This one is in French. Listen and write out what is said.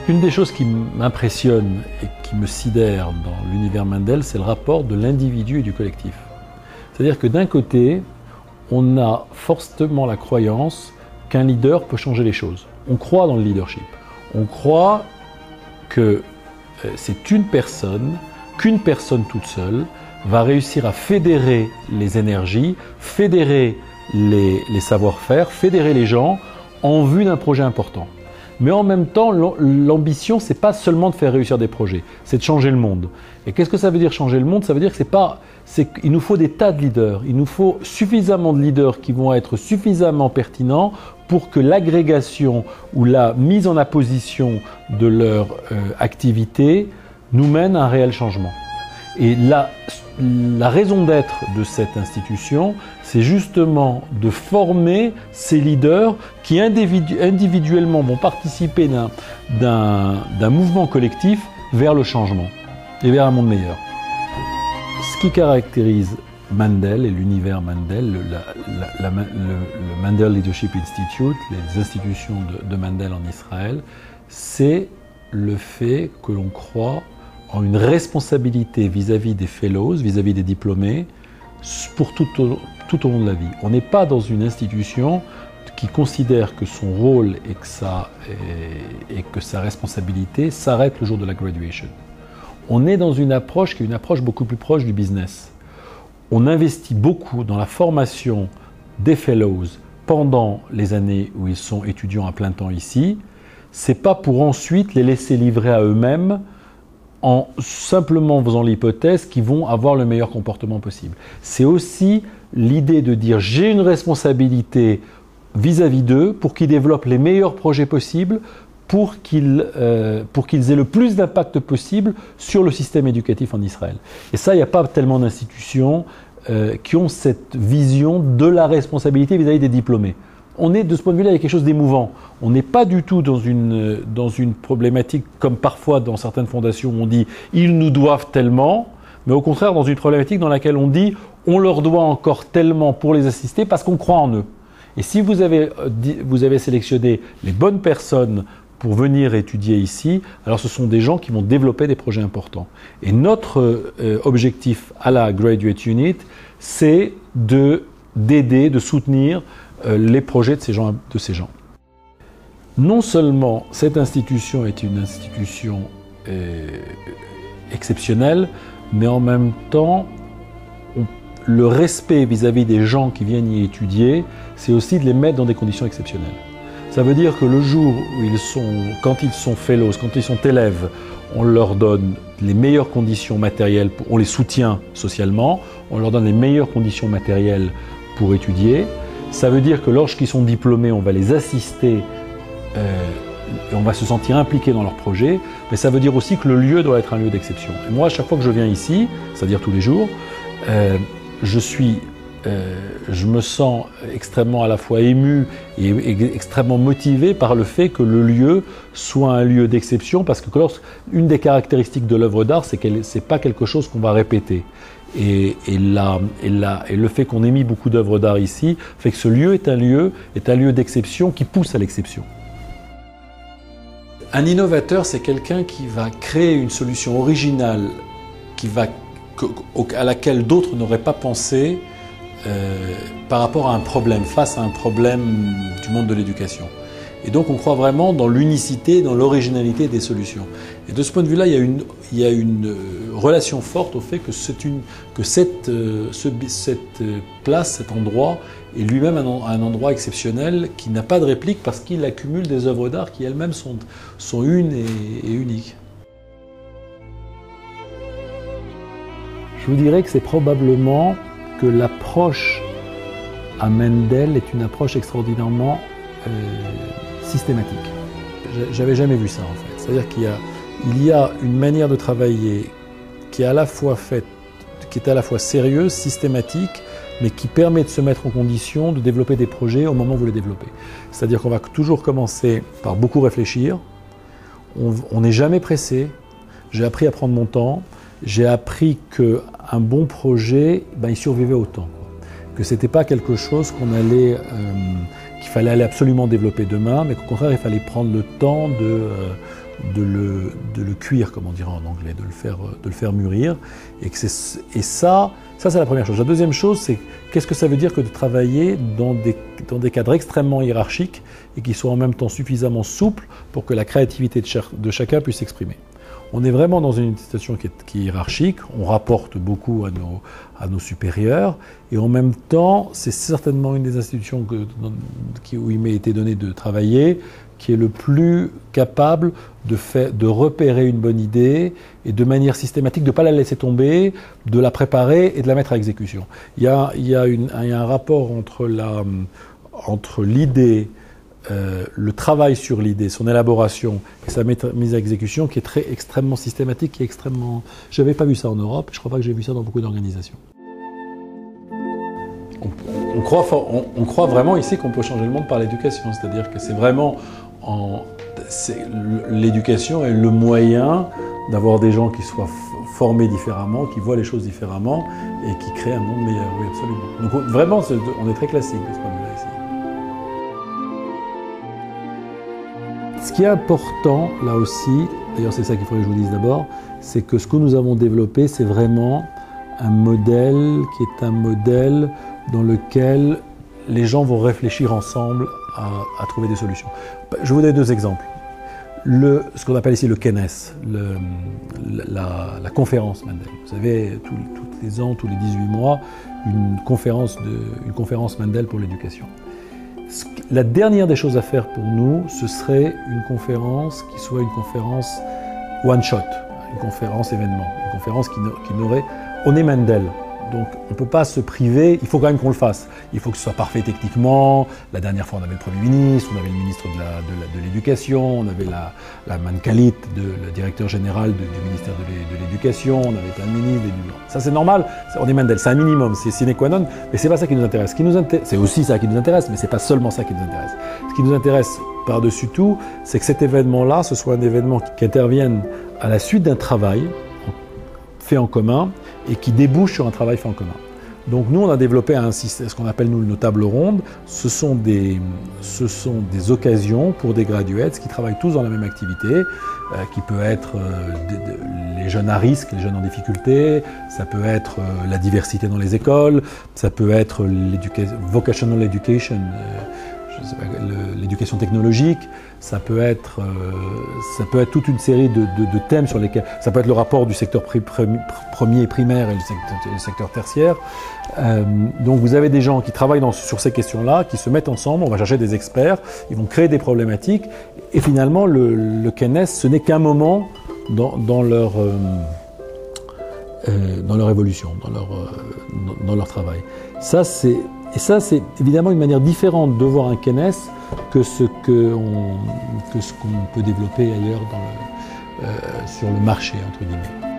Une des choses qui m'impressionne et qui me sidère dans l'univers Mendel, c'est le rapport de l'individu et du collectif. C'est-à-dire que d'un côté, on a fortement la croyance qu'un leader peut changer les choses. On croit dans le leadership. On croit que c'est qu'une personne toute seule va réussir à fédérer les énergies, fédérer les savoir-faire, fédérer les gens en vue d'un projet important. Mais en même temps, l'ambition, c'est pas seulement de faire réussir des projets, c'est de changer le monde. Et qu'est-ce que ça veut dire changer le monde? Ça veut dire que qu'il nous faut des tas de leaders. Il nous faut suffisamment de leaders qui vont être suffisamment pertinents pour que l'agrégation ou la mise en apposition de leur activité nous mène à un réel changement. Et la raison d'être de cette institution, c'est justement de former ces leaders qui individuellement vont participer d'un mouvement collectif vers le changement et vers un monde meilleur. Ce qui caractérise Mendel et l'univers Mendel, le Mendel Leadership Institute, les institutions de Mendel en Israël, c'est le fait que l'on croit en une responsabilité vis-à-vis des fellows, vis-à-vis des diplômés, pour tout au long de la vie. On n'est pas dans une institution qui considère que son rôle et que sa responsabilité s'arrête le jour de la graduation. On est dans une approche qui est une approche beaucoup plus proche du business. On investit beaucoup dans la formation des fellows pendant les années où ils sont étudiants à plein temps ici. C'est pas pour ensuite les laisser livrer à eux-mêmes en simplement faisant l'hypothèse qu'ils vont avoir le meilleur comportement possible. C'est aussi l'idée de dire j'ai une responsabilité vis-à-vis d'eux pour qu'ils développent les meilleurs projets possibles, pour qu'ils aient le plus d'impact possible sur le système éducatif en Israël. Et ça, il n'y a pas tellement d'institutions qui ont cette vision de la responsabilité vis-à-vis des diplômés. On est, de ce point de vue-là, il y a quelque chose d'émouvant. On n'est pas du tout dans une problématique comme parfois dans certaines fondations où on dit « ils nous doivent tellement », mais au contraire dans une problématique dans laquelle on dit « on leur doit encore tellement pour les assister parce qu'on croit en eux ». Et si vous avez sélectionné les bonnes personnes pour venir étudier ici, alors ce sont des gens qui vont développer des projets importants. Et notre objectif à la Graduate Unit, c'est d'aider, de soutenir les projets de ces gens. Non seulement cette institution est une institution exceptionnelle, mais en même temps, le respect vis-à-vis des gens qui viennent y étudier, c'est aussi de les mettre dans des conditions exceptionnelles. Ça veut dire que le jour où quand ils sont fellows, quand ils sont élèves, on leur donne les meilleures conditions matérielles, on les soutient socialement, on leur donne les meilleures conditions matérielles pour étudier. Ça veut dire que lorsqu'ils sont diplômés, on va les assister et on va se sentir impliqués dans leur projet, mais ça veut dire aussi que le lieu doit être un lieu d'exception. Et moi, à chaque fois que je viens ici, c'est-à-dire tous les jours, je me sens extrêmement à la fois ému et extrêmement motivé par le fait que le lieu soit un lieu d'exception, parce que une des caractéristiques de l'œuvre d'art, c'est qu'elle n'est pas quelque chose qu'on va répéter. Et le fait qu'on ait mis beaucoup d'œuvres d'art ici fait que ce lieu est un lieu d'exception qui pousse à l'exception. Un innovateur, c'est quelqu'un qui va créer une solution originale à laquelle d'autres n'auraient pas pensé par rapport à un problème, face à un problème du monde de l'éducation. Et donc on croit vraiment dans l'unicité, dans l'originalité des solutions. Et de ce point de vue-là, il y a une relation forte au fait que cette place, cet endroit, est lui-même un endroit exceptionnel qui n'a pas de réplique parce qu'il accumule des œuvres d'art qui elles-mêmes sont une et uniques. Je vous dirais que c'est probablement que l'approche à Mendel est une approche extraordinairement systématique. J'avais jamais vu ça en fait. C'est-à-dire qu'il y a une manière de travailler qui est à la fois sérieuse, systématique, mais qui permet de se mettre en condition de développer des projets au moment où vous les développez. C'est-à-dire qu'on va toujours commencer par beaucoup réfléchir. On n'est jamais pressé. J'ai appris à prendre mon temps. J'ai appris qu'un bon projet, il survivait au temps. Que ce n'était pas quelque chose qu'il fallait aller absolument développer demain, mais qu'au contraire, il fallait prendre le temps le cuire, comme on dirait en anglais, de le faire mûrir. Et ça c'est la première chose. La deuxième chose, c'est qu'est-ce que ça veut dire que de travailler dans des cadres extrêmement hiérarchiques et qui soient en même temps suffisamment souples pour que la créativité de chacun puisse s'exprimer. On est vraiment dans une situation qui est hiérarchique, on rapporte beaucoup à nos supérieurs, et en même temps, c'est certainement une des institutions où il m'a été donné de travailler, qui est le plus capable de repérer une bonne idée et de manière systématique, de ne pas la laisser tomber, de la préparer et de la mettre à exécution. Il y a un rapport entre l'idée, le travail sur l'idée, son élaboration et sa mise à exécution qui est extrêmement systématique, qui est extrêmement... Je n'avais pas vu ça en Europe, je ne crois pas que j'ai vu ça dans beaucoup d'organisations. On croit vraiment ici qu'on peut changer le monde par l'éducation, c'est-à-dire que c'est vraiment... L'éducation est le moyen d'avoir des gens qui soient formés différemment, qui voient les choses différemment et qui créent un monde meilleur, oui absolument. Donc vraiment, on est très classique de ce point de vue-là ici. Ce qui est important, là aussi, d'ailleurs c'est ça qu'il faudrait que je vous dise d'abord, c'est que ce que nous avons développé, c'est vraiment un modèle qui est un modèle dans lequel les gens vont réfléchir ensemble à trouver des solutions. Je vous donne deux exemples. Ce qu'on appelle ici le CNES, la conférence Mendel. Vous savez, tous les ans, tous les 18 mois, une conférence Mendel pour l'éducation. La dernière des choses à faire pour nous, ce serait une conférence qui soit une conférence one-shot, une conférence événement, une conférence qui n'aurait... On est Mendel, donc on ne peut pas se priver, il faut quand même qu'on le fasse. Il faut que ce soit parfait techniquement. La dernière fois, on avait le Premier ministre, on avait le ministre de l'Éducation, on avait la Mankalit, le directeur général du ministère de l'Éducation, on avait plein de ministres. Ça c'est normal, on est Mendel, c'est un minimum, c'est sine qua non, mais c'est pas ça qui nous intéresse. C'est aussi ça qui nous intéresse, mais c'est pas seulement ça qui nous intéresse. Ce qui nous intéresse par-dessus tout, c'est que cet événement-là, ce soit un événement qui intervienne à la suite d'un travail fait en commun et qui débouche sur un travail fait en commun. Donc nous, on a développé un système, ce qu'on appelle nous nos tables rondes. Ce sont des occasions pour des graduates qui travaillent tous dans la même activité, qui peut être les jeunes à risque, les jeunes en difficulté, ça peut être la diversité dans les écoles, ça peut être vocational education, l'éducation technologique, ça peut être toute une série de thèmes sur lesquels, ça peut être le rapport du secteur premier et primaire et le secteur tertiaire. Donc vous avez des gens qui travaillent sur ces questions-là, qui se mettent ensemble, on va chercher des experts, ils vont créer des problématiques, et finalement le CNES, ce n'est qu'un moment dans leur évolution, dans leur travail. Ça, c'est évidemment une manière différente de voir un CNES que ce qu'on peut développer ailleurs sur le marché, entre guillemets.